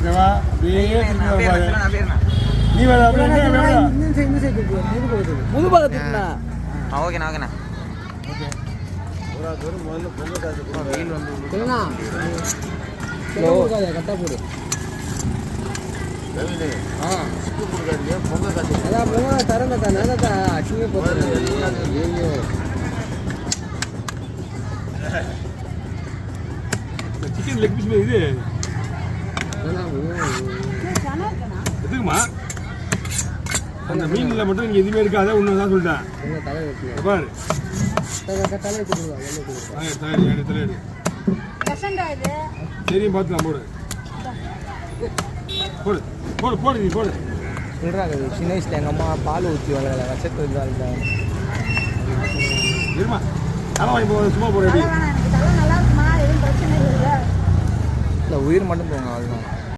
ஓகேவா? அப்படியே நீ வேற முது பாகத்துக்குண்ணா. ஓகேண்ணா ஓகேண்ணா. வெயில் வந்து கரெக்டாக போடு. அதான் போங்க தரங்கக்கா நேரக்கா அச்சுமே போட்டு சிக்கன் லெக் பீஸ் இது எதுக்குமா? அந்த மீன்ல மட்டும் நீங்க எதுவுமே இருக்காத ஒன்று தான் சொல்லிட்டேன். பாரு சரியும் பார்த்துக்கலாம். போடு போடு போடு போடு நீ போடு. சொல்கிறாங்க சின்ன வயசில் எங்கள் அம்மா பால் ஊற்றி வளரல வருஷத்து இருந்தாங்க. இருமா தலை வாங்கி போக சும்மா போடு. நல்லா இருக்குமா? எதுவும் பிரச்சனை இல்லை. இல்லை உயிர் மட்டும் போங்க அதுதான்.